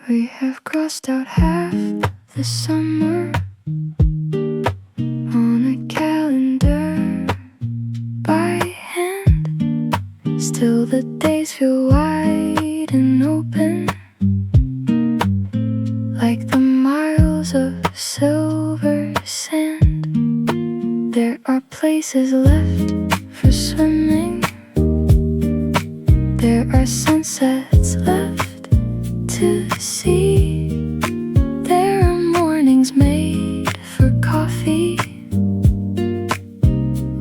We have crossed out half the summer on a calendar by hand. Still the days feel wide and open, like the miles of silver sand. There are places left for swimming. There are sunsets left to see. There are mornings made for coffee,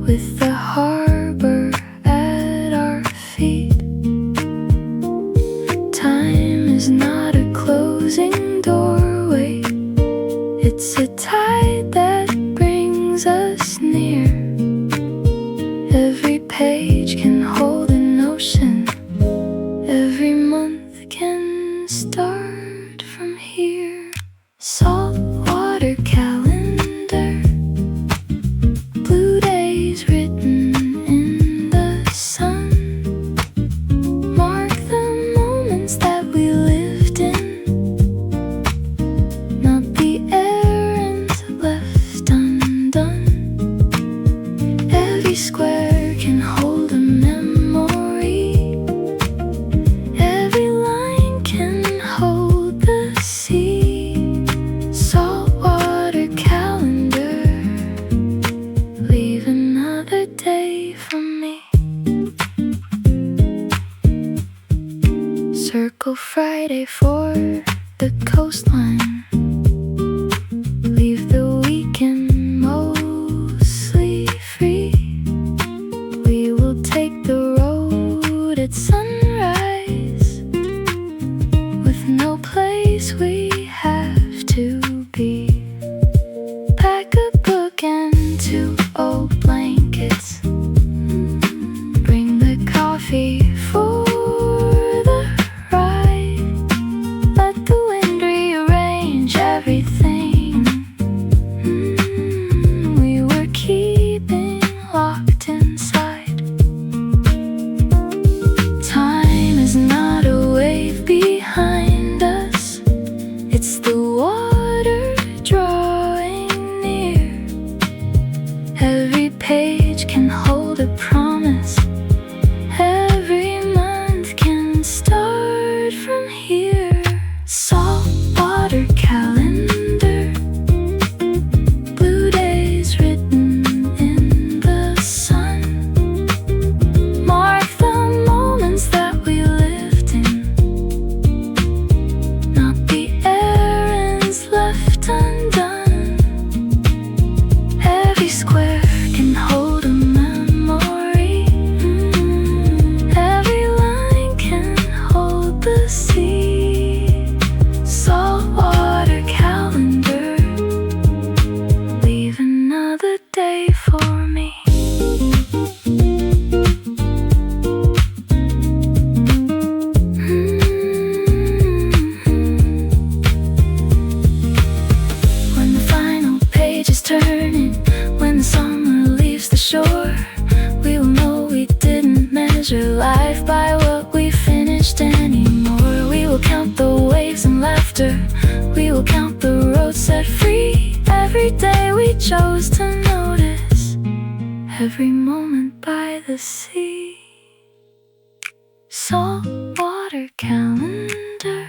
with the harbor at our feet. Time is not a closing doorway, it's a tide that brings us near. Every page can hold an ocean, every month can start from here. Saltwater calendar, blue days written in the sun. Mark the moments that we lived in, not the errands left undone. Every square can hold a memory, every line can hold the sea. Saltwater calendar, leave another day for me. Circle Friday for the coastline, leave the weekend mostly free. We will take the road at sunrise, with no place we have to be. Pack a book and 2 old blankets, bring the coffee for the ride. Let the wind rearrange everything we were keeping locked inside. Time is not a wave behind us, it's the water drawing near. Every page can hold a promise, every month can start from here. Saltwater calendar, blue days written in the sun. Mark the moments that we lived in, not the errands left undone. Every square can hold a memory, every line can hold the sea. Saltwater calendar, leave another day for me. When the final page is turning, when the summer leaves the shore, we will know we didn't measure life by what we finished anymore. We will count the waves and laughter, we will count the roads set free. Every day we chose to notice, every moment by the sea. Saltwater calendar,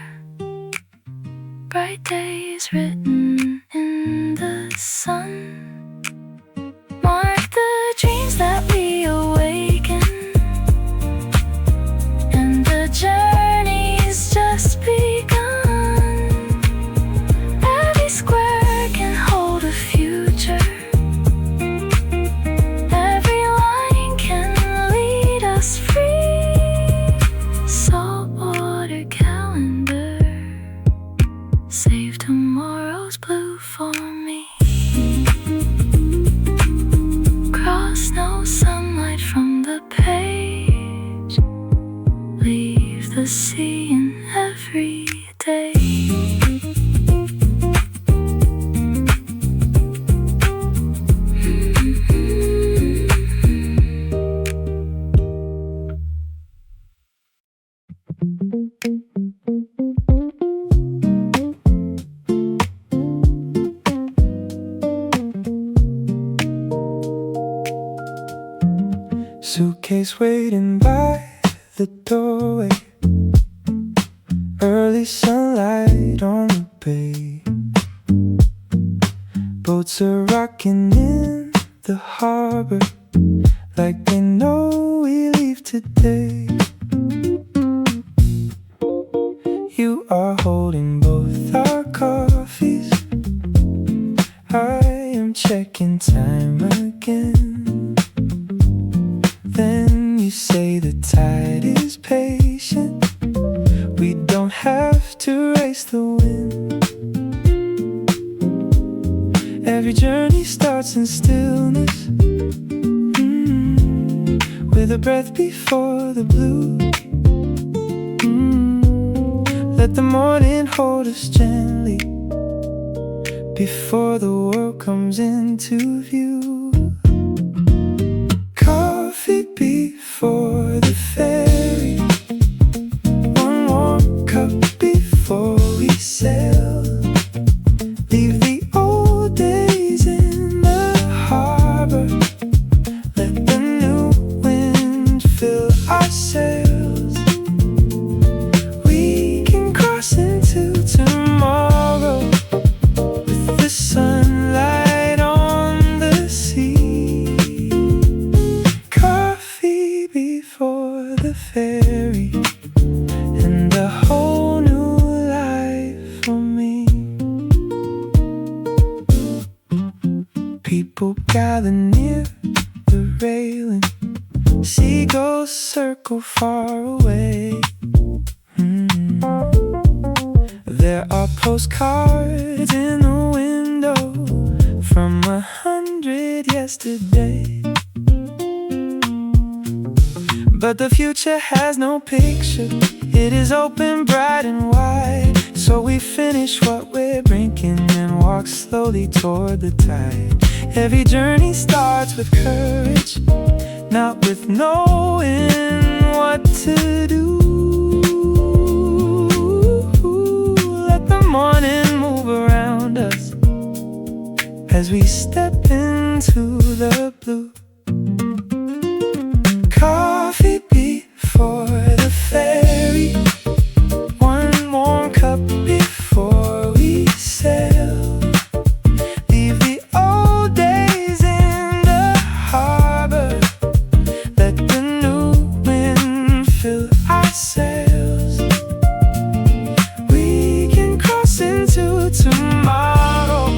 bright days written in the sun. Mark the dreams that we awaken, and the journey's just begun. Every square can hold a future, every line can lead us free. Saltwater calendar, save tomorrow's blue for me. Cross no sunlight from the page, leave the sea in every day. sunlight on the bay. Boats are rocking in the harbor like they know we leave today. You are holding both our coffees. I am checking time again. Then you say the tide is patient. We don't have to race the wind. Every journey starts in stillness, with a breath before the blue. Let the morning hold us gently before the world comes into view. Coffee before the ferry, one warm cup before we sail. Leave the old days in the harbor, let the new wind fill our sails. We can cross into tomorrow with the sunlight on the sea. Coffee before the ferry, and a whole new life for me. People gather near the railing, seagulls circle far away. There are postcards in the window from 100 yesterday. But the future has no picture, it is open, bright and wide. So we finish what we're drinking and walk slowly toward the tide. Every journey starts with courage, not with knowing what to do. Let the morning move around us as we step into the blue. Coffee before the ferry, one warm cup before we sail. Leave the old days in the harbor, let the new wind fill our sails. We can cross into tomorrow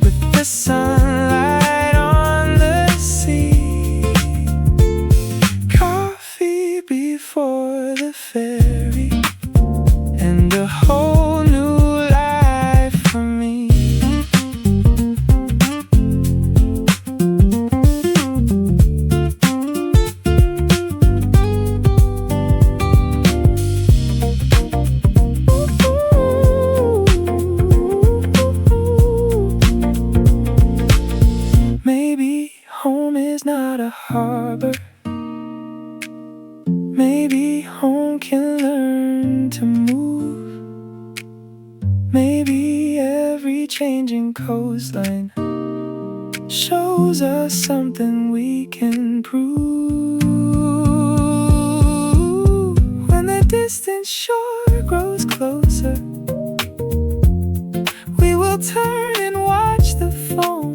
with the sunlight on the sea. Coffee before the ferry, and a whole new life for me. Maybe home is not a harbor. Maybe home can learn to move. Maybe every changing coastline shows us something we can prove. When the distant shore grows closer, we will turn and watch the foam,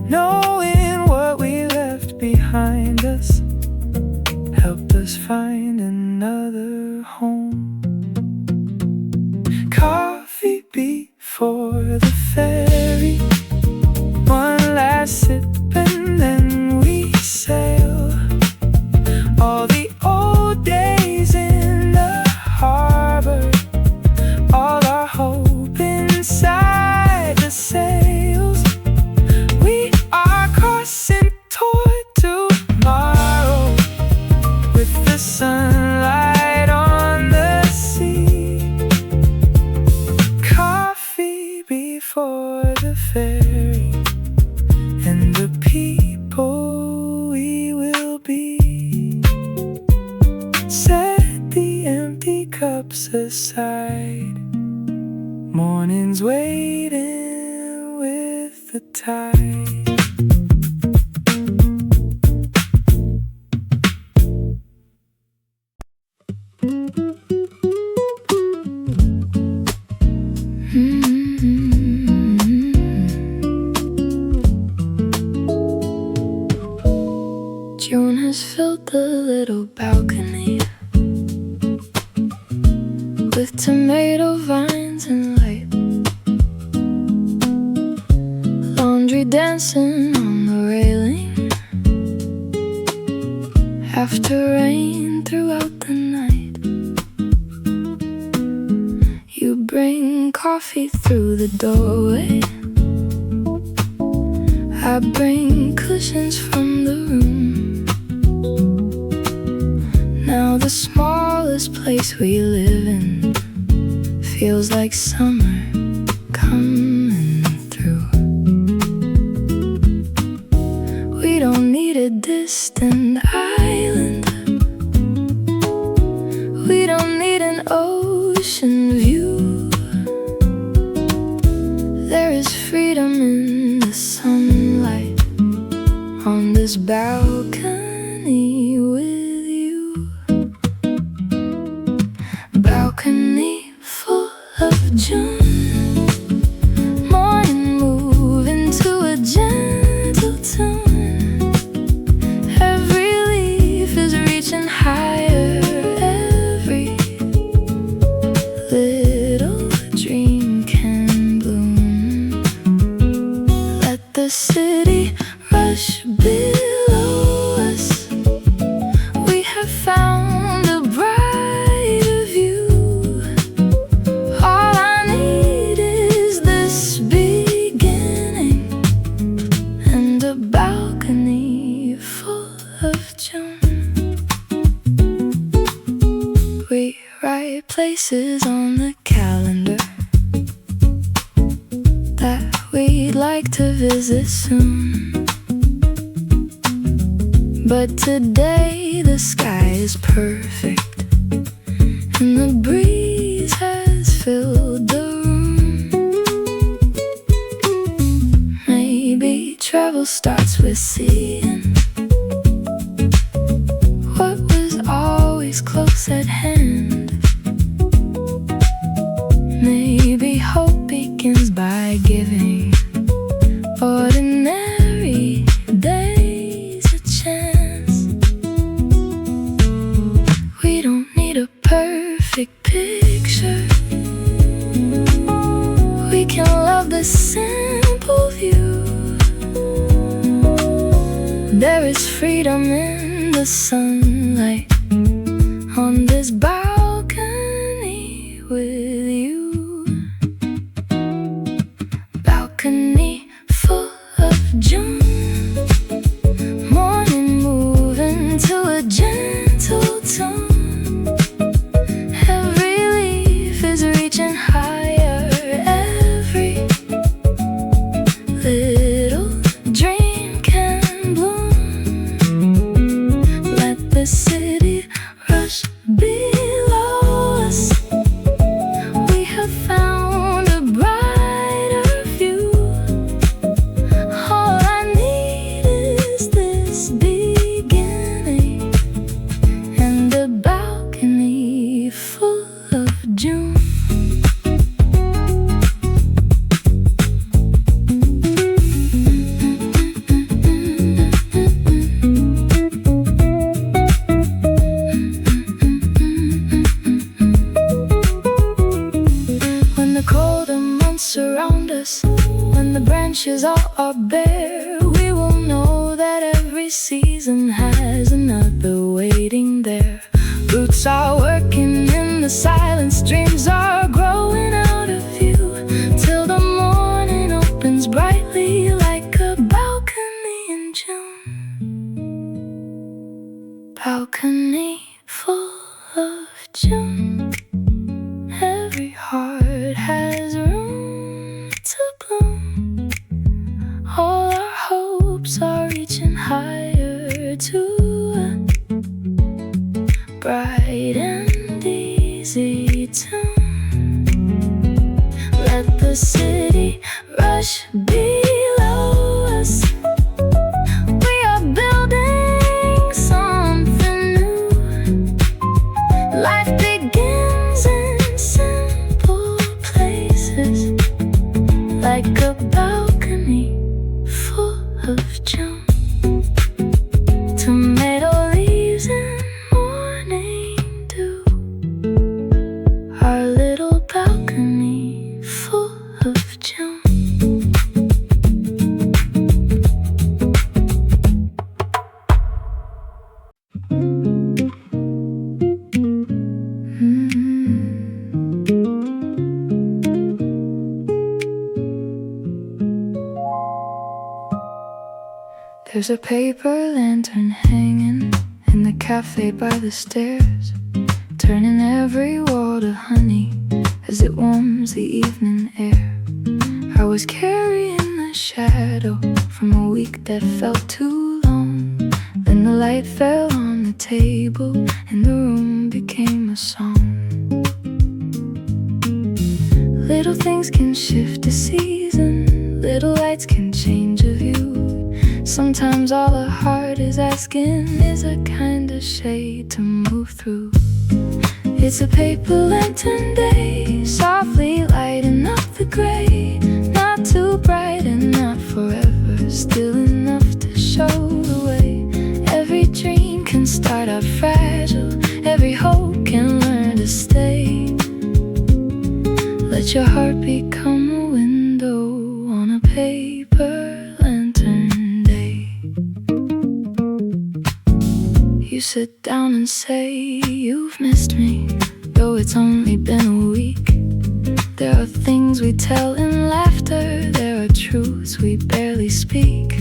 knowing what we left behind us helped us find another home. Coffee before the ferry, one last sip and then we sail. All the old days in the harbor, all our hope inside the sails. We are crossing toward tomorrow with the sunlight on the sea. Coffee before the ferry, and the people we will be. Set the empty cups aside, morning's waiting with the tide. with tomato vines and light, laundry dancing on the railing after rain throughout the night. You bring coffee through the doorway, I bring cushions from the room. Now the smallest place we live in feels like summer coming through. We don't need a distant island, we don't need an ocean view. There is freedom in the sunlight on this balcony with you. Balcony full of June, morning moving to a gentle tune. Every leaf is reaching higher, every little dream can bloom. Let the city rush below us, we have found a brighter view. All I need is this beginning and a balcony full of June. We write places on the calendar that we'd like to visit soon. But today the sky is perfect and the breeze has filled the room. Maybe travel starts with seeing what was always close at hand. Maybe hope begins by giving ordinary days a chance. We don't need a perfect picture, we can love the simple view. There is freedom in the sunlight on this balcony with you. Balcony full of June, morning moving to a gentle tune. Every leaf is reaching higher, every little dream can bloom. Let the city rush below us, we have found a brighter view. All I need is this beginning and a balcony full of June. When the colder months surround us, when the branches all are bare, we will know that every season has another waiting there. Roots are working in the silence, dreams are growing out of view, till the morning opens brightly like a balcony in June. Balcony full of June, every heart has room to bloom. All our hopes are reaching higher to a bright and easy tune. Let the city rush below us, we are building something new. Life begins in simple places, like a balcony full of June. Tomato leaves and morning dew our little balcony full of June. There's a paper lantern hanging in the cafe by the stairs, turning every wall to honey as it warms the evening air. I was carrying the shadow from a week that felt too long. Then the light fell on the table and the room became a song. Little things can shift the season, little lights can change a view. Sometimes all a heart is asking is a kind of shade to move through. It's a paper lantern day, softly lighting up the gray. Not too bright and not forever, still enough to show the way. Every dream can start out fragile, every hope can learn to stay. Let your heart become a window on a paper lantern day. You sit down and say you've missed me, though it's only been a week. There are things we tell in laughter, there are truths we barely speak.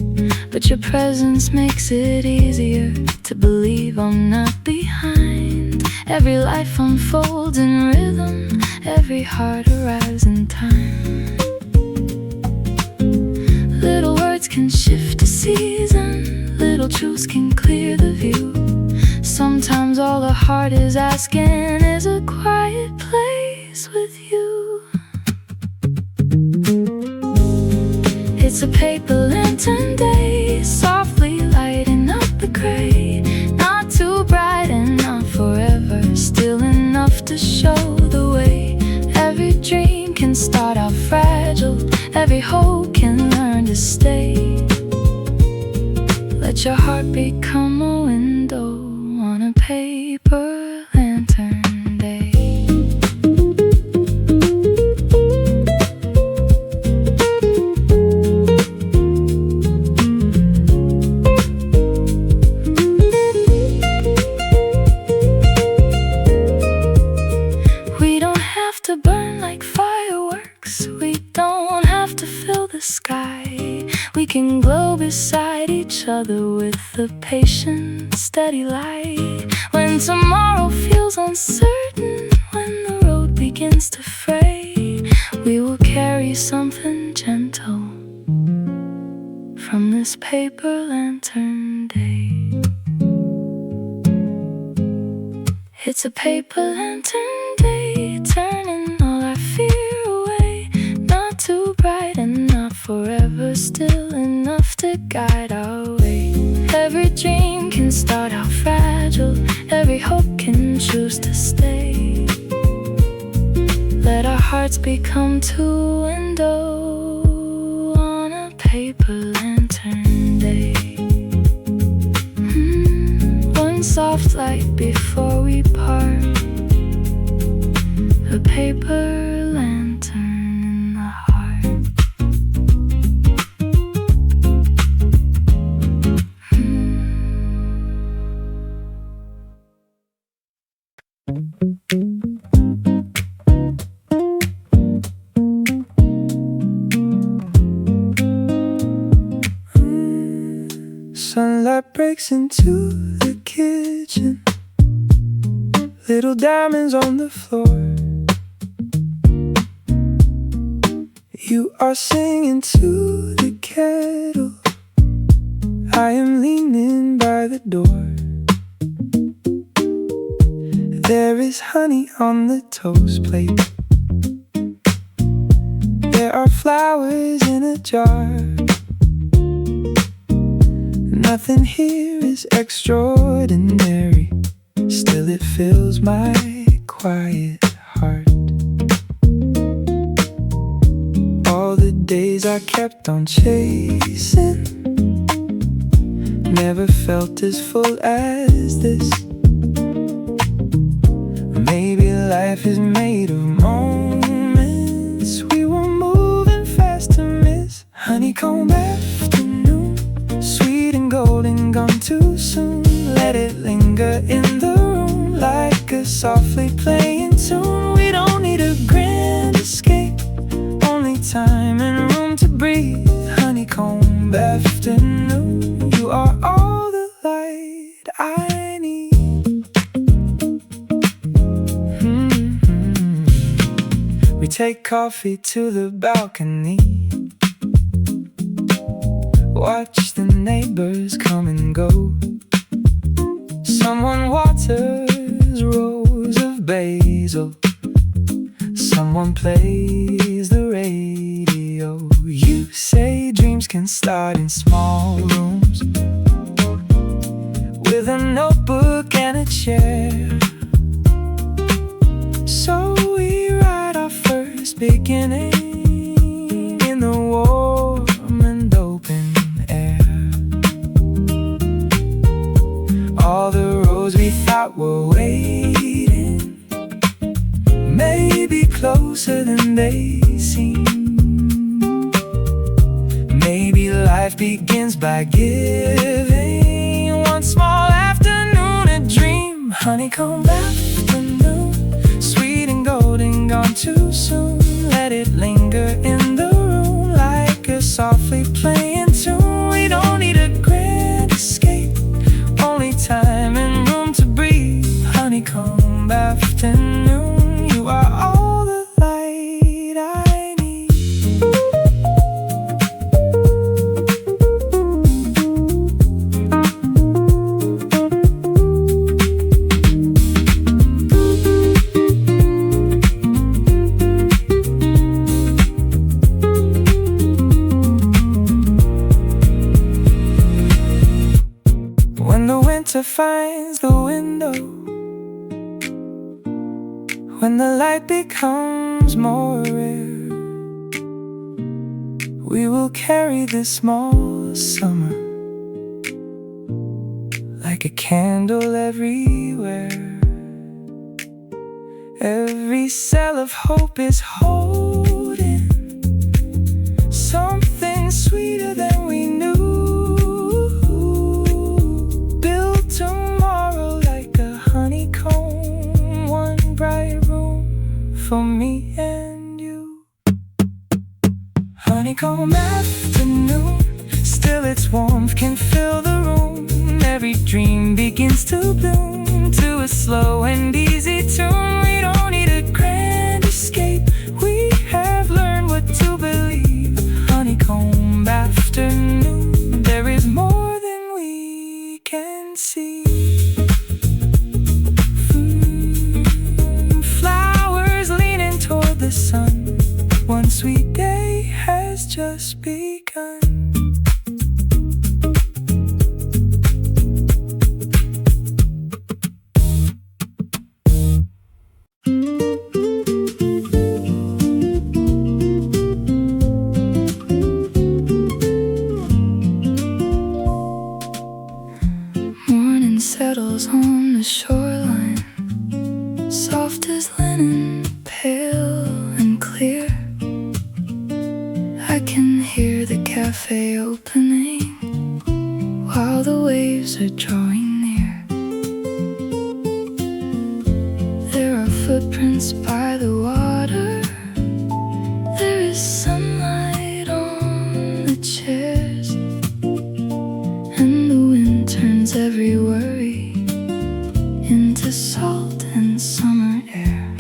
But your presence makes it easier to believe I'm not behind. Every life unfolds in rhythm, every heart arrives in time. Little words can shift a season, little truths can clear the view. Sometimes all the heart is asking is a quiet place with you. It's a paper lantern day, softly lighting up the gray. Not too bright and not forever, still enough to show the way. Every dream can start out fragile, every hope can learn to stay. Let your heart become a window on a paper lantern day. We don't have to burn like fireworks, we don't have to fill the sky. We can glow beside each other with a patient, steady light. When tomorrow feels uncertain, when the road begins to fray, we will carry something gentle from this paper lantern day. It's a paper lantern day, turning all our fear away. Not too bright and not forever, still enough to guide our way. Every dream can start out fragile, every hope can choose to stay. Let our hearts become two windows on a paper lantern day. One soft light before we part, a paper lantern in the heart. Sunlight breaks into the kitchen, little diamonds on the floor. You are singing to the kettle, I am leaning by the door. There is honey on the toast plate, there are flowers in a jar. Nothing here is extraordinary, still it fills my quiet heart. All the days I kept on chasing never felt as full as this. Maybe life is made of moments. We were moving fast to miss honeycomb afternoon, sweet and golden, gone too soon. Let it linger in the room like a softly playing tune. We don't need a grand escape, only time and room to breathe. Honeycomb afternoon, you are all the light I need. We take coffee to the balcony, watch the neighbors come and go. Someone waters rows of basil, someone plays the radio. You say dreams can start in small rooms, with a notebook and a chair. So we write our first beginning in the warm and open air. All the roads we thought were waiting may be closer than they seem. Maybe life begins by giving one small afternoon a dream. Honeycomb afternoon, sweet and golden, gone too soon. Let it linger in the room like a softly playing tune. We don't need a grand escape, only time and room to breathe. Honeycomb afternoon, you are all the light I need. When the winter finds the window, when the light becomes more rare, we will carry this small summer like a candle everywhere. Every cell of hope is holding something sweeter than we knew. Build tomorrow like a honeycomb, one bright room for me and you. Honeycomb afternoon, still its warmth can fill the room. Every dream begins to bloom to a slow and easy tune. We don't need a grand escape, we have learned what to believe. Honeycomb afternoon, there is more than we can see. Flowers leaning toward the sun, one sweet day has just begun. Morning settles on the shoreline, soft as linen, pale and clear. I can hear the cafe opening while the waves are drawing near. There are footprints by the water, there is sunlight on the chairs, and the wind turns every worry into salt and summer air.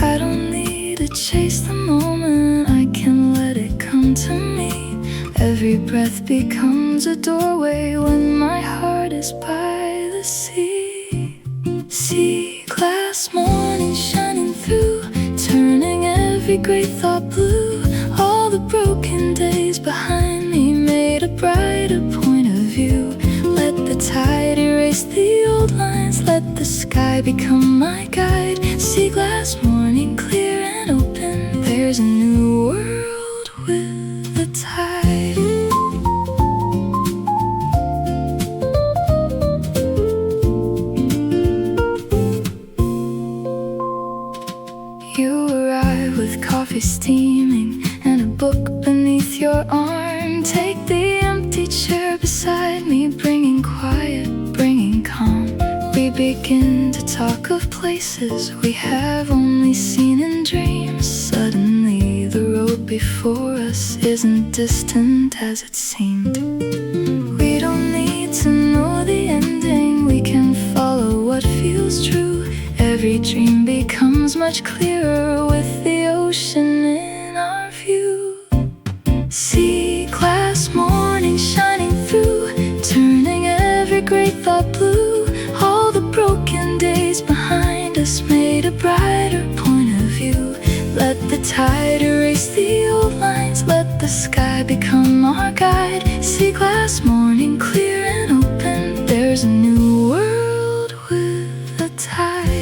I don't need to chase the moment, I can let it come to me. Every breath becomes a doorway when my heart is by the sea. Sea glass morning shining through, turning every great thought blue. All the broken days behind me made a brighter point of view. Let the tide erase the old lines, let the sky become my guide. Sea glass morning clear and open, there's a new world with the tide. You arrive with coffee steaming and a book beneath your arm. Take the empty chair beside me, bringing quiet, bringing calm. We begin to talk of places we have only seen in dreams. Suddenly the road before us isn't distant as it seemed. We don't need to know the ending, we can follow what feels true. Every dream becomes much clearer with the ocean in our view. Sea-glass morning shining through, turning every great thought blue. All the broken days behind us made a brighter point of view. Let the tide erase the old lines, let the sky become our guide. Sea-glass morning clear and open, there's a new world with the tide.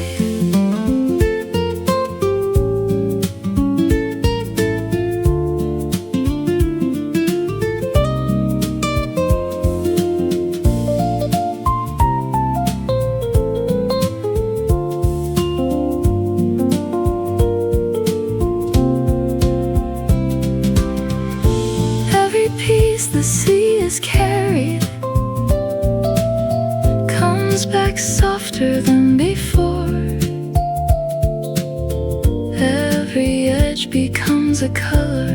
The sea is carried, comes back softer than before. Every edge becomes a color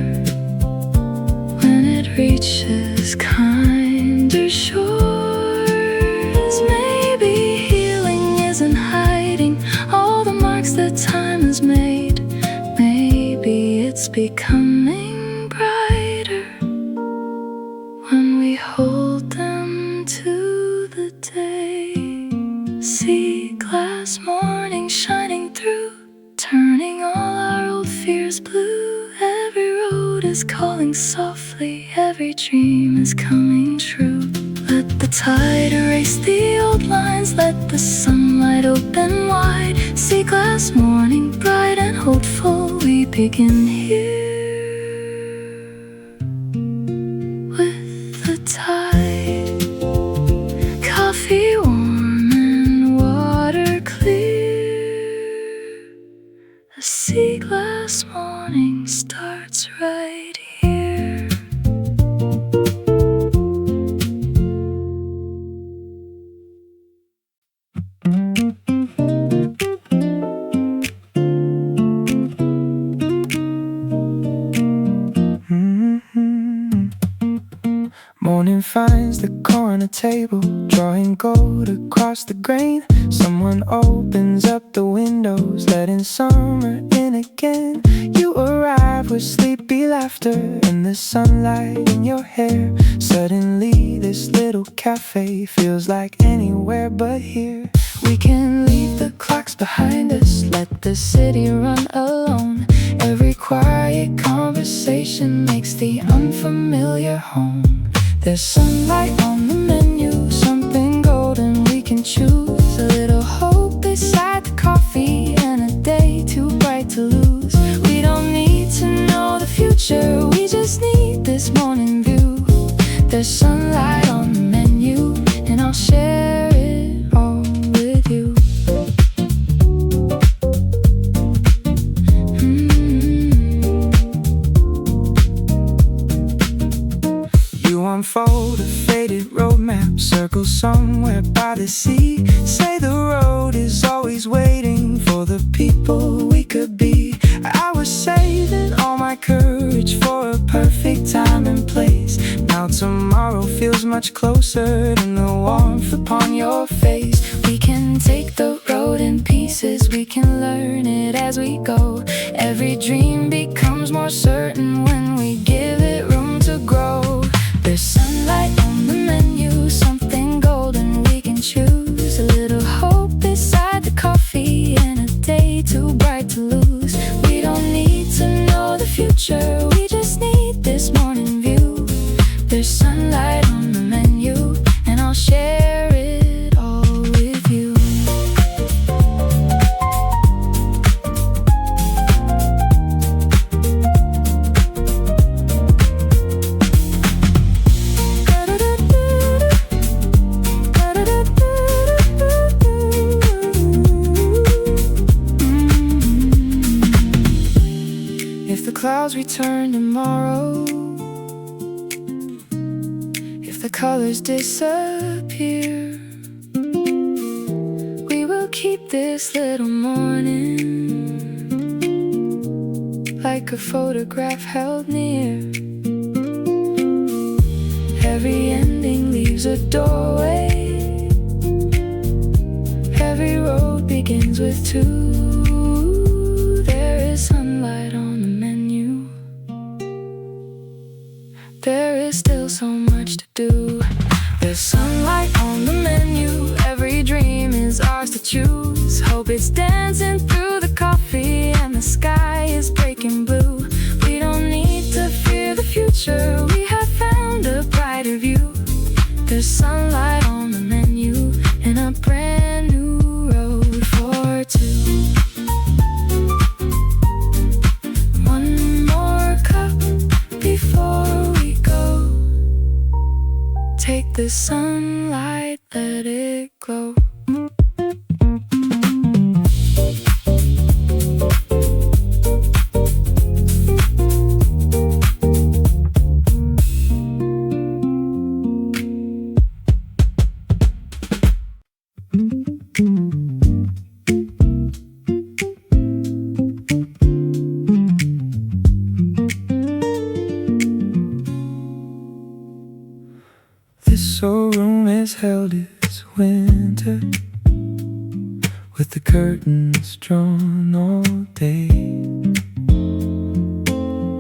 when it reaches kinder shores. Maybe healing isn't hiding all the marks that time has made. Maybe it's becoming brighter when we hold them to the day. Sea-glass morning shining through, turning all our old fears blue. Every road is calling softly, every dream is coming true. Let the tide erase the old lines, let the sunlight open wide. Sea-glass morning bright and hopeful, we begin here. Tide, coffee warm and water clear. A sea-glass morning starts right here. Morning finds the core on a table, drawing gold across the grain. Someone opens up the windows, letting summer in again. You arrive with sleepy laughter and the sunlight in your hair. Suddenly this little cafe feels like anywhere but here. We can leave the clocks behind us, let the city run alone. Every quiet conversation makes the unfamiliar home. There's sunlight on the menu, something golden we can choose. A little hope beside the coffee and a day too bright to lose. We don't need to know the future, we just need this morning view. There's sunlight on the menu and I'll share it all with you. Unfold a faded roadmap, circle somewhere by the sea. Say the road is always waiting for the people we could be. I was saving all my courage for a perfect time and place. Now tomorrow feels much closer than the warmth upon your face. We can take the road in pieces, we can learn it as we go. Every dream becomes more certain when we give it room to grow. There's sunlight on the menu, something golden we can choose. A little hope beside the coffee and a day too bright to lose. We don't need to know the future, we just need this morning view. There's sunlight on the menu and I'll share it all with you. clouds return tomorrow, if the colors disappear, we will keep this little morning like a photograph held near. Every ending leaves a doorway, every road begins with two. There is sunlight on the menu, there is still so much to do. There's sunlight on the menu, every dream is ours to choose. Hope it's dancing through the coffee and the sky is breaking blue. We don't need to fear the future, we have found a brighter view. There's sunlight on the menu and a brand new road for two. One more cup before we go, take the sunlight, let it glow. This old room has held its winter, with the curtains drawn all day.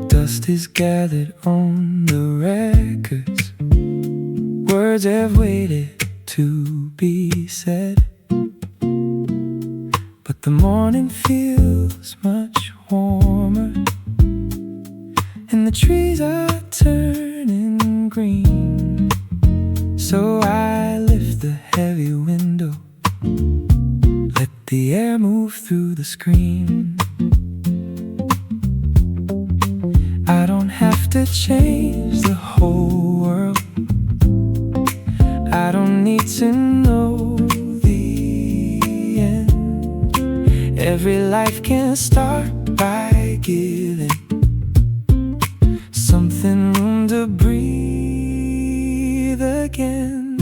Dust is gathered on the records, words have waited to be said, but the morning feels much warmer, and the trees are turning green. So I lift the heavy window, let the air move through the screen. I don't have to change the whole world, I don't need to know the end. Every life can start by giving something room to breathe again.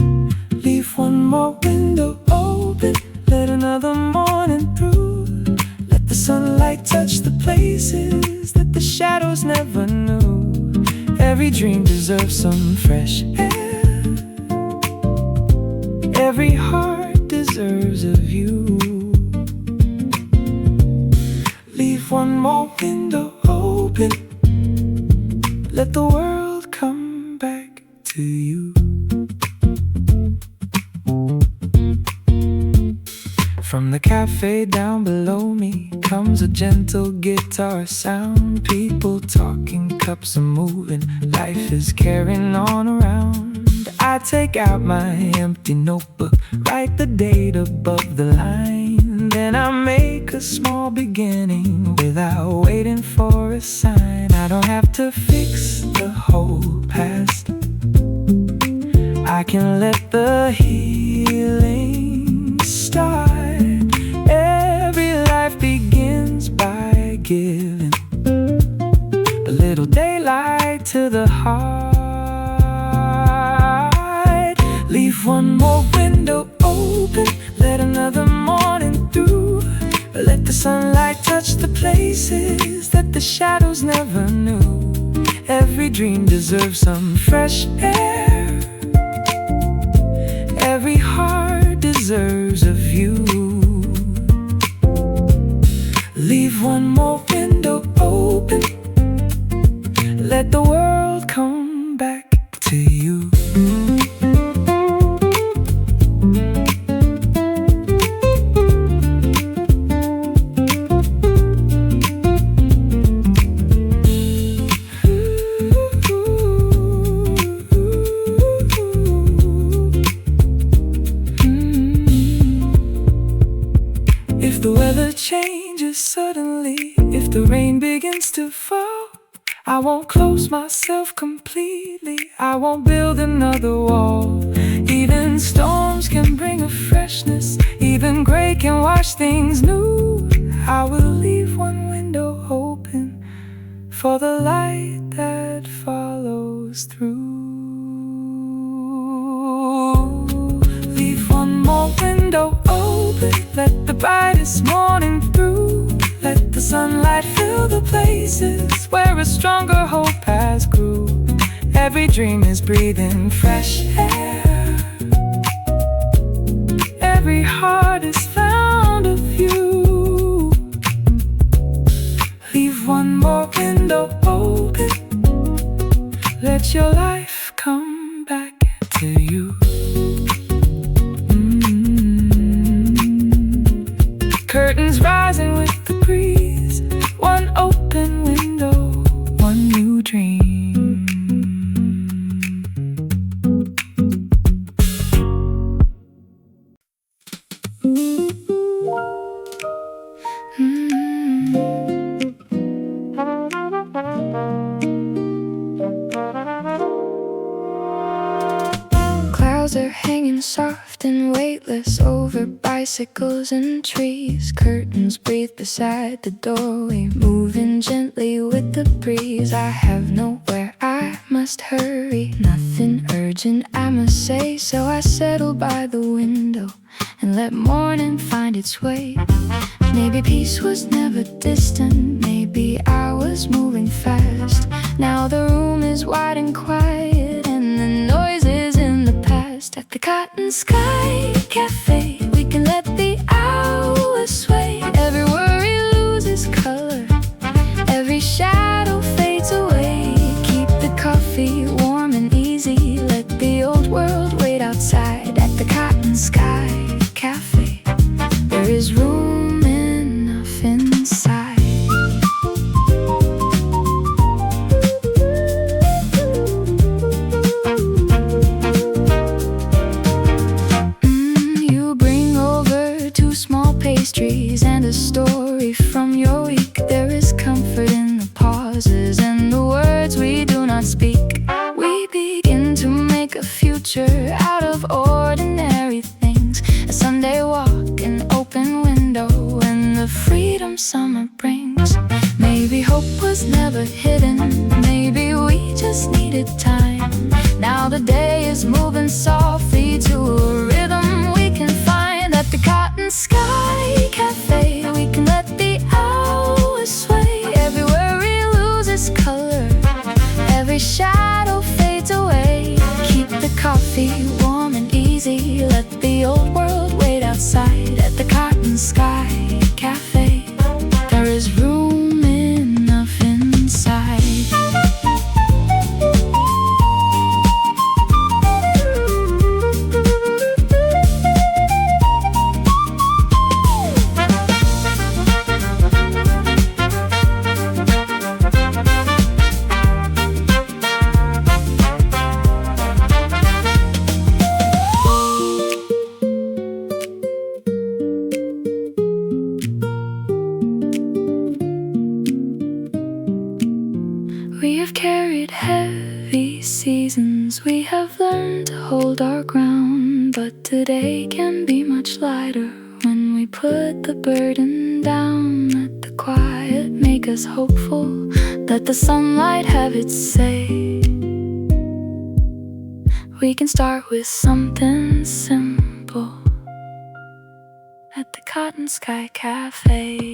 Leave one more window open, let another morning through. Let the sunlight touch the places that the shadows never knew. Every dream deserves some fresh air, every heart deserves a view. Leave one more window open, let the world come back to you. From the cafe down below me comes a gentle guitar sound. People talking, cups are moving, life is carrying on around. I take out my empty notebook, write the date above the line. Then I make a small beginning without waiting for a sign. I don't have to fix the whole past, I can let the healing start. Every life begins by giving a little daylight to the heart. Leave one more window open, let another morning through. Let the sunlight touch the places that the shadows never knew. Every dream deserves some fresh air, every heart deserves a view. Leave one more window open, let the world come back to you. If the weather changes suddenly, if the rain begins to fall, I won't close myself completely, I won't build another wall. Even storms can bring a freshness, even gray can wash things new. I will leave one window open for the light that follows through. Leave one more window open, let the brightest morning through. Let the sunlight fill the places where a stronger hope has grew. Every dream is breathing fresh air. Every heart is found of you. Leave one more window open, let your life come back to you. Curtains rising with the breeze, one open window, one new dream. Clouds are hanging soft and weightless over bicycles and trees. Curtains breathe beside the doorway, moving gently with the breeze. I have nowhere I must hurry, nothing urgent I must say. So I settle by the window and let morning find its way. Maybe peace was never distant, maybe I was moving fast. Now the room is wide and quiet and the noise is in the past. At the Cotton Sky Cafe, we can let the hours sway. Every worry loses color, every shadow fades away. Keep the coffee warm and easy, let the old world wait outside. At the Cotton Sky Cafe, there is room enough inside. You bring over 2 small pastries and a story from your week. There is comfort in the pauses and the words we do not speak. We begin to make a future out of ordinary things. A Sunday walk, an open window, and the freedom summer brings. Maybe hope was never hidden, maybe we just needed time. Now the day is moving softly to a rhythm we can find. At the Cotton Sky Cafe, we can let the hours sway. Every worry loses color, every shadow fades away. Keep the coffee warm and easy, let the old world wait outside. At the Cotton Sky Cafe, there is room enough inside. We have carried heavy seasons, we have learned to hold our ground. But today can be much lighter when we put the burden down. Let the quiet make us hopeful, let the sunlight have its say. We can start with something simple at the Cotton Sky Cafe.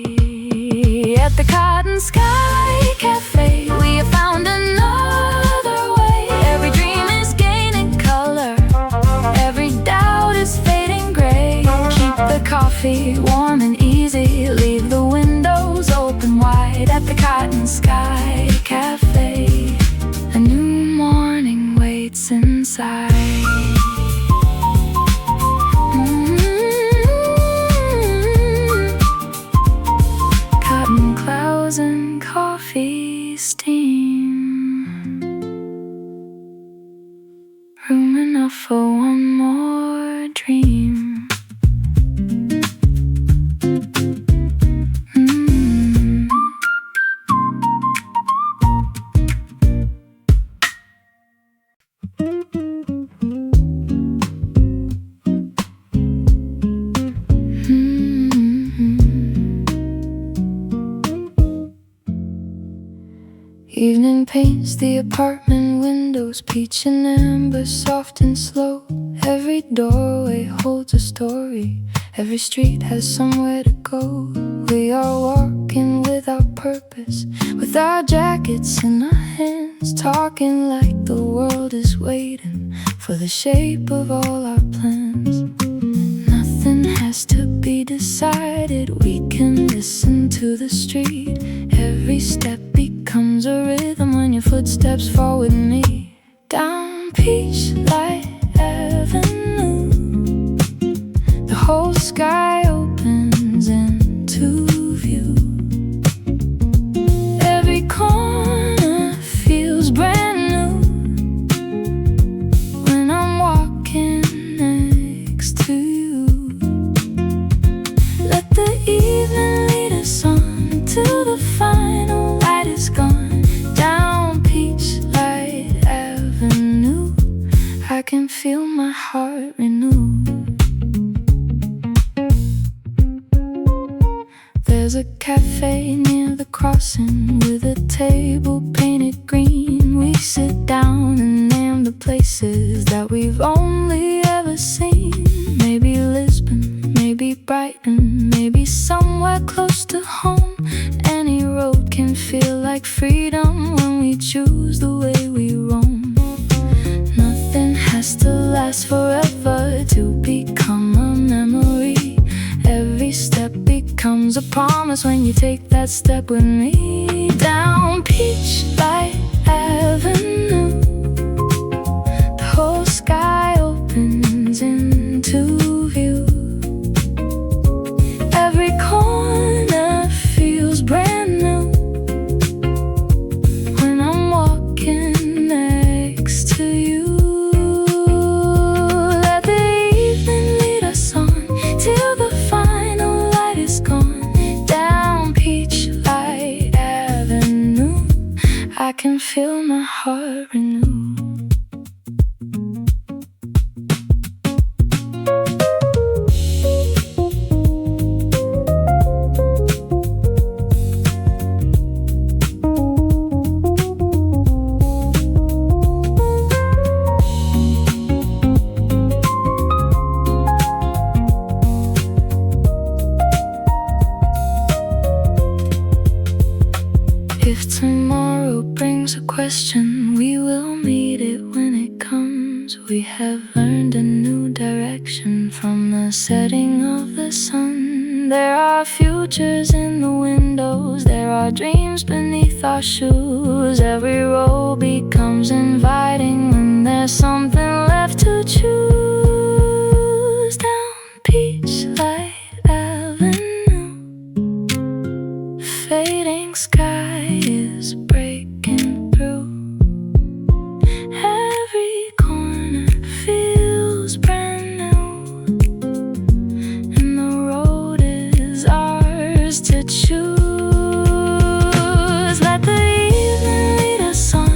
At the Cotton Sky Cafe, we have found another way. Every dream is gaining color, every doubt is fading gray. Keep the coffee warm and easy, leave the windows open wide. At the Cotton Sky Cafe, a new morning waits inside. Cotton clouds and coffee steam, room enough for one more dream. Evening paints the apartment windows, peach and amber, soft and slow. Every doorway holds a story, every street has somewhere to go. We are walking without purpose, with our jackets in our hands, talking like the world is waiting for the shape of all our plans. Nothing has to be decided, we can listen to the street. Every step becomes a rhythm when your footsteps fall with me. Down Peachlight Avenue, the whole sky opens into view. Every corner feels brand new when I'm walking next to you. Let the evening lead us on till the final light is gone. Down Peachlight Avenue, I can feel my heart renew. There's a cafe near the crossing with a table painted green. We sit down and name the places that we've only ever seen. Maybe Lisbon, maybe Brighton, maybe somewhere close to home. Any road can feel like freedom when we choose the way we roam. Nothing has to last forever to become a memory. Every step becomes a promise when you take that step with me. Down Peachlight Avenue, the whole sky opens into view. Every corner feels brand new when I'm walking next to you. Let the evening lead us on till the final light is gone. Down Peachlight Avenue, I can feel my heart renew. If tomorrow brings a question, we will meet it when it comes. We have learned a new direction from the setting of the sun. There are futures in the windows, there are dreams beneath our shoes. Every road becomes inviting when there's something left to choose. Down Peachlight Avenue, fading sky is breaking through. Every corner feels brand new, and the road is ours to choose. Let the evening lead us on,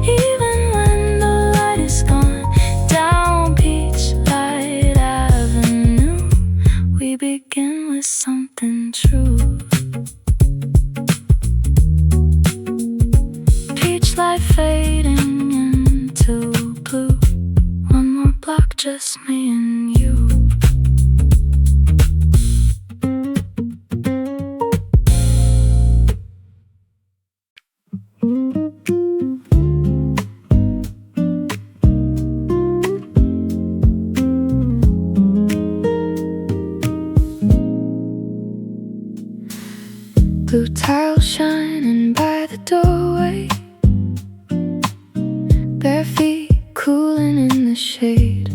even when the light is gone. Down Peachlight Avenue, we begin with something true. Peachlight fading into blue, one more block, just me and you. Blue tile shining by the doorway, bare feet cooling in the shade.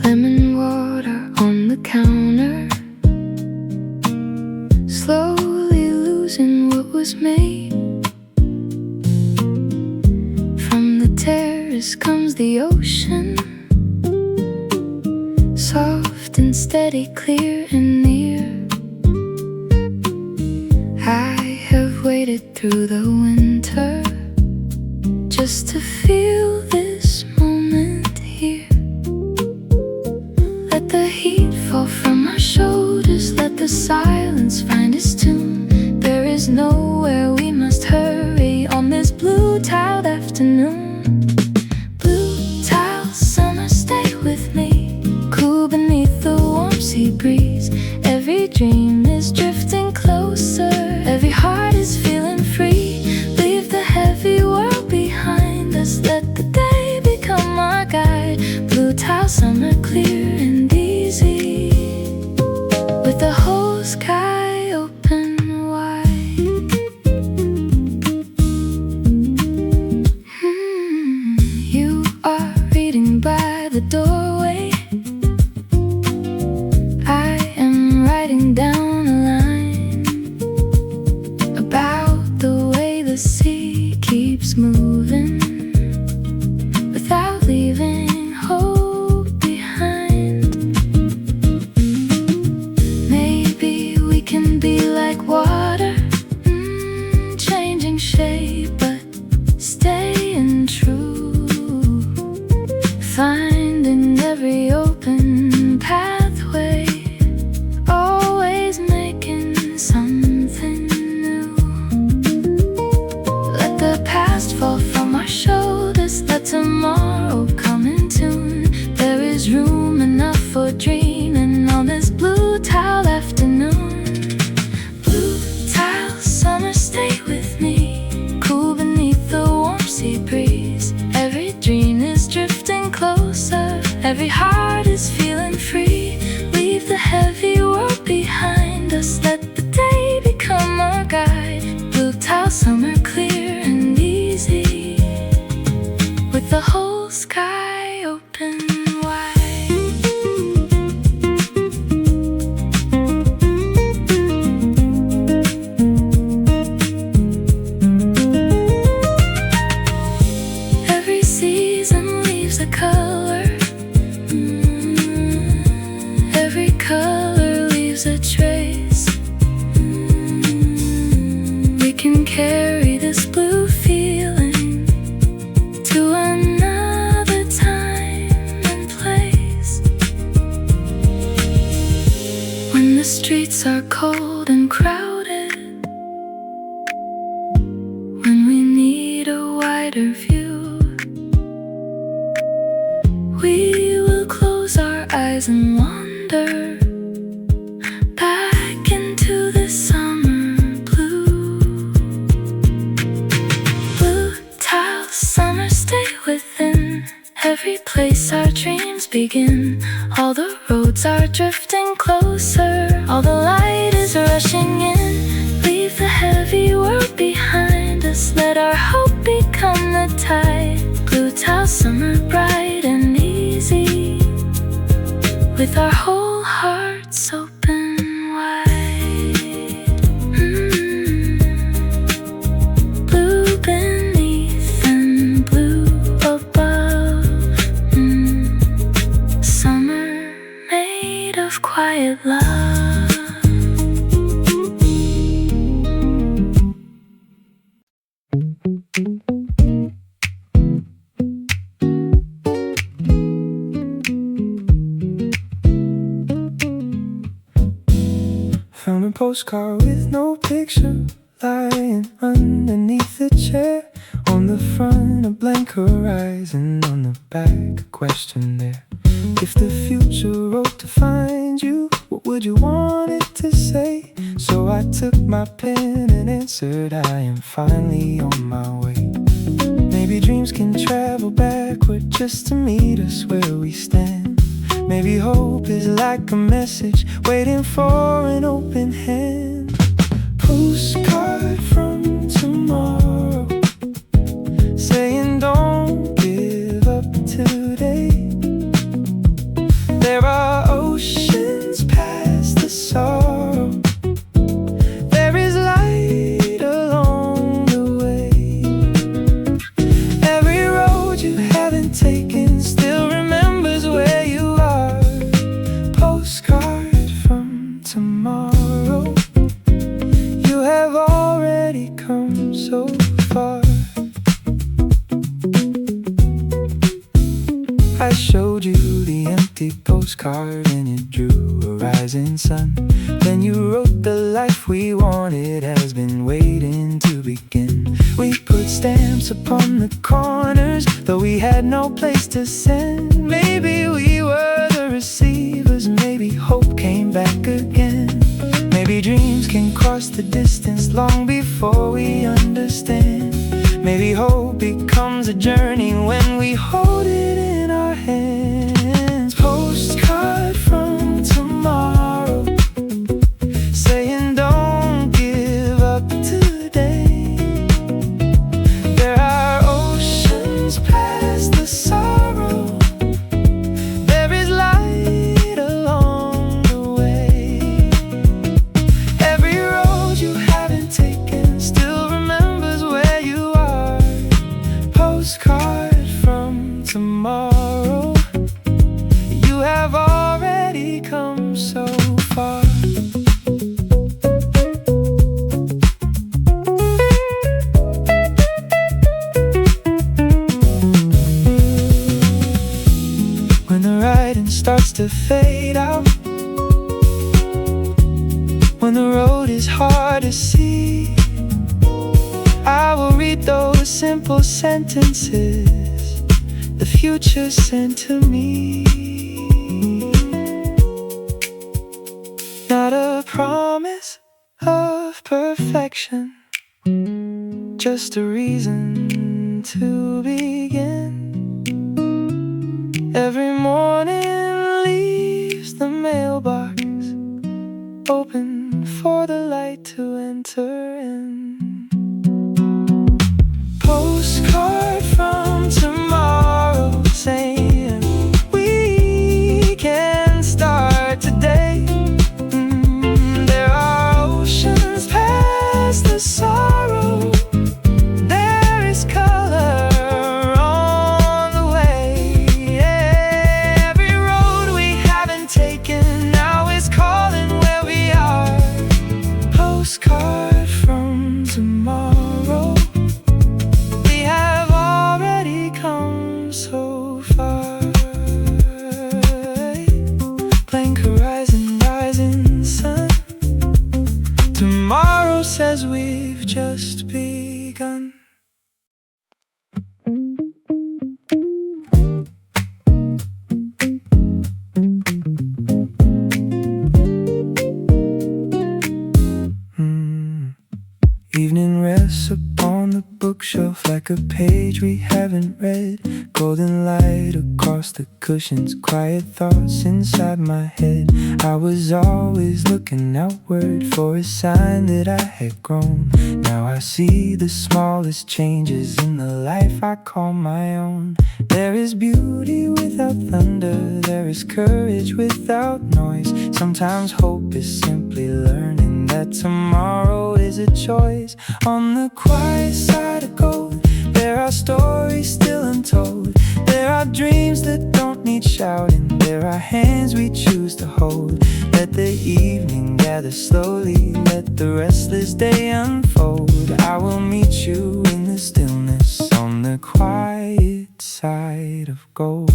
Lemon water on the counter, slowly losing what was made. From the terrace comes the ocean, soft and steady, clear and near. I have waited through the winter just to feel this moment here. Let the heat fall from our shoulders, let the silence find its tune. There is nowhere is drifting closer. Every heart is feeling free. Leave the heavy world behind us. Let the day become our guide. Blue tile, summer clear and easy, with the whole sky open wide. You are reading by the doorway. I am writing down a line about the way the sea keeps moving without leaving hope behind. Maybe we can be like water, changing shape but staying true, finding every open pathway, always making something new. Let the past fall from our shoulders, let tomorrow come in tune. There is room enough for dreaming on this blue tile afternoon. Blue tile, summer, stay with me, cool beneath the warm sea breeze. Every dream is drifting closer. Every heart is feeling free. Leave the heavy world behind us. Let the day become our guide. Blue tile, summer clear and easy, with the whole sky open wide. Every season leaves a color. Every color leaves a trace. We can carry this blue feeling to another time and place. When the streets are cold and crowded, when we need a wider view, we will close our eyes and wander back into the summer blue. Blue tile, summer, stay within every place our dreams begin. All the roads are drifting closer, all the light is rushing in. Leave the heavy world behind us, let our hope become the tide. Blue tile, summer, bright and easy, with our whole hearts open wide. Blue beneath and blue above. Summer made of quiet love. Found a postcard with no picture, lying underneath the chair. On the front, a blank horizon. On the back, a question there. If the future wrote to find you, what would you want it to say? So I took my pen and answered, I am finally on my way. Maybe dreams can travel backward just to meet us where we stand. Maybe hope is like a message waiting for an open hand. Postcard from tomorrow, saying don't give up today. There are oceans past the sorrow. There is light along the way. Every road you haven't taken still remembers where you are. Postcard from tomorrow. You have already come so far. I showed you the empty postcard and it drew a rising sun. Then you wrote the life we wanted has been waiting to begin. We put stamps upon the corners, though we had no place to send. Maybe we were the receivers, maybe hope came back again. Maybe dreams across the distance long before we understand. Maybe hope becomes a journey when we hold it in our hands. Postcard from tomorrow, saying don't give up today. There are oceans past the sorrow. There is light along the way. Every road you haven't taken still remembers where you are. Postcard from tomorrow. You have already come so far. When the writing starts to fade out, when the road is hard to see, I will read those simple sentences the future sent to me. Not a promise of perfection, just a reason to begin. Every morning leaves the mailbox open for the light to enter in. Postcard from tomorrow, saying we can start today. There are oceans past the sorrow. There is color on the way. Every road we haven't taken now is calling where we are. Postcard from tomorrow. We have already come so far. Blank horizon, rising sun. Tomorrow says we've just begun. Evening rests upon the bookshelf like a page we haven't read. Golden light across the cushions, quiet thoughts inside my head. I was always looking outward for a sign that I had grown. Now I see the smallest changes in the life I call my own. There is beauty without thunder, there is courage without noise. Sometimes hope is simply learning that tomorrow is a choice. On the quiet side of gold, there are stories still untold. There are dreams that don't need shouting. There are hands we choose to hold. Let the evening gather slowly, let the restless day unfold. I will meet you in the stillness on the quiet side of gold.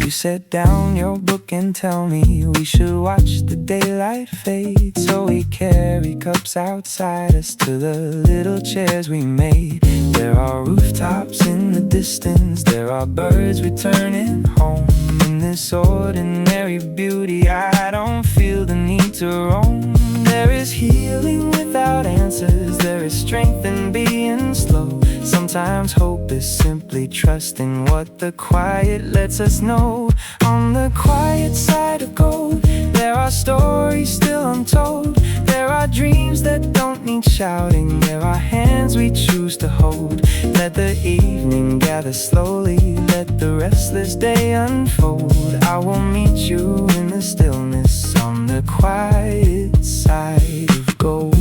You set down your book and tell me we should watch the daylight fade. So we carry cups outside us to the little chairs we made. There are rooftops in the distance, there are birds returning home. In this ordinary beauty I don't feel the need to roam. There is healing without answers, there is strength in being slow. Sometimes hope is simply trusting what the quiet lets us know. On the quiet side of gold, there are stories still untold. There are dreams that don't need shouting. There are hands we choose to hold. Let the evening gather slowly, let the restless day unfold. I will meet you in the stillness on the quiet side of gold.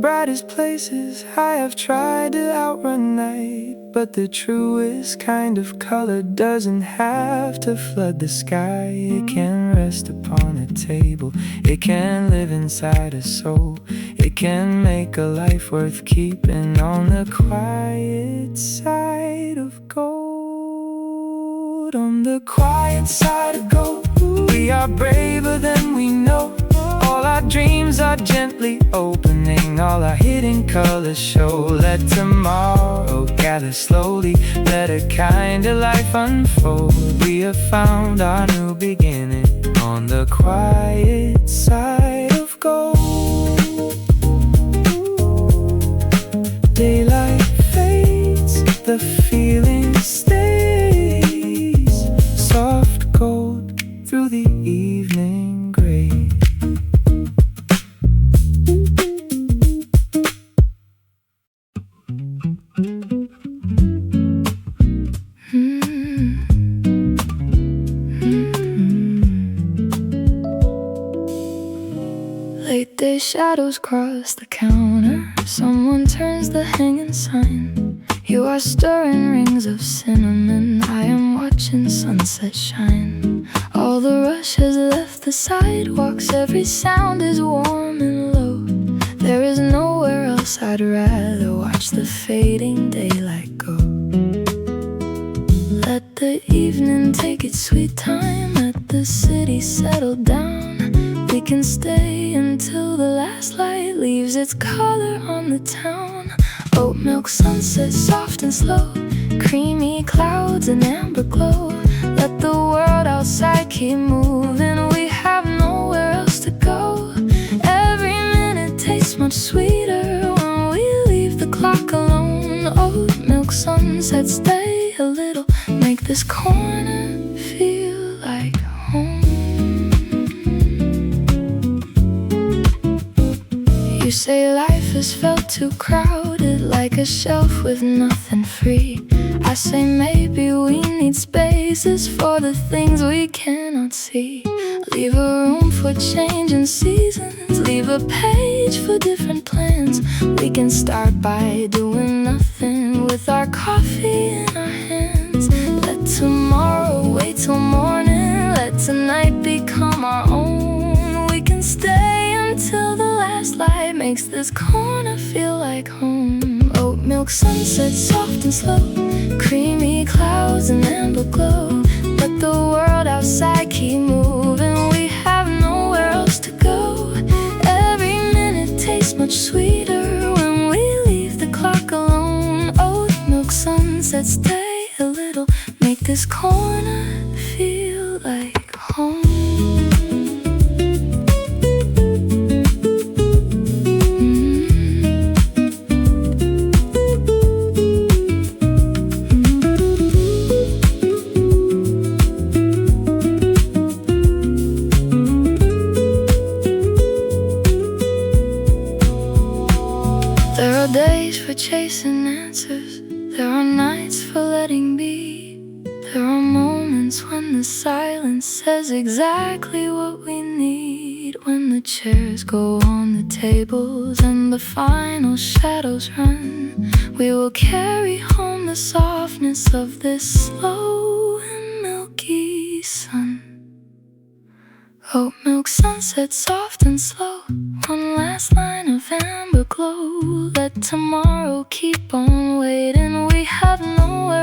Brightest places, I have tried to outrun night, but the truest kind of color doesn't have to flood the sky. It can rest upon a table, it can live inside a soul. It can make a life worth keeping on the quiet side of gold. out on the quiet side of gold. We are braver than we know. All our dreams are gently opening, all our hidden colors show. Let tomorrow gather slowly, let a kinder life unfold. We have found our new beginning on the quiet side of gold. Daylight fades, the feeling stays. Soft gold through the evening gray. Late day shadows cross the counter. Someone turns the hanging sign. You are stirring rings of cinnamon. I am watching sunset shine. All the rush has left the sidewalks. Every sound is warm and low. There is nowhere else I'd rather watch the fading daylight go. Let the evening take its sweet time. Let the city settle down. We can stay until the last light leaves its color on the town. Oat milk sunset, soft and slow. Creamy clouds and amber glow. Let the world outside keep moving. We have nowhere else to go. Every minute tastes much sweeter when we leave the clock alone. Oat milk sunset, stay a little. Make this corner feel like home. You say life has felt too crowded, like a shelf with nothing free. I say maybe we need spaces for the things we cannot see. Leave a room for changing seasons. Leave a page for different plans. We can start by doing nothing with our coffee in our hands. Let tomorrow wait till morning. Let tonight become our own. We can stay until the last light makes this corner feel like home. Oat milk sunset, soft and slow. Creamy clouds and amber glow. Let the world outside keep moving. We have nowhere else to go. Every minute tastes much sweeter when we leave the clock alone. Oat milk sunset, stay a little. Make this corner feel like home. Chasing answers, there are nights for letting be. There are moments when the silence says exactly what we need. When the chairs go on the tables and the final shadows run, we will carry home the softness of this slow and milky sun. Oat milk sunset, soft and slow. One last line of amber glow. Let tomorrow keep on waiting. We have nowhere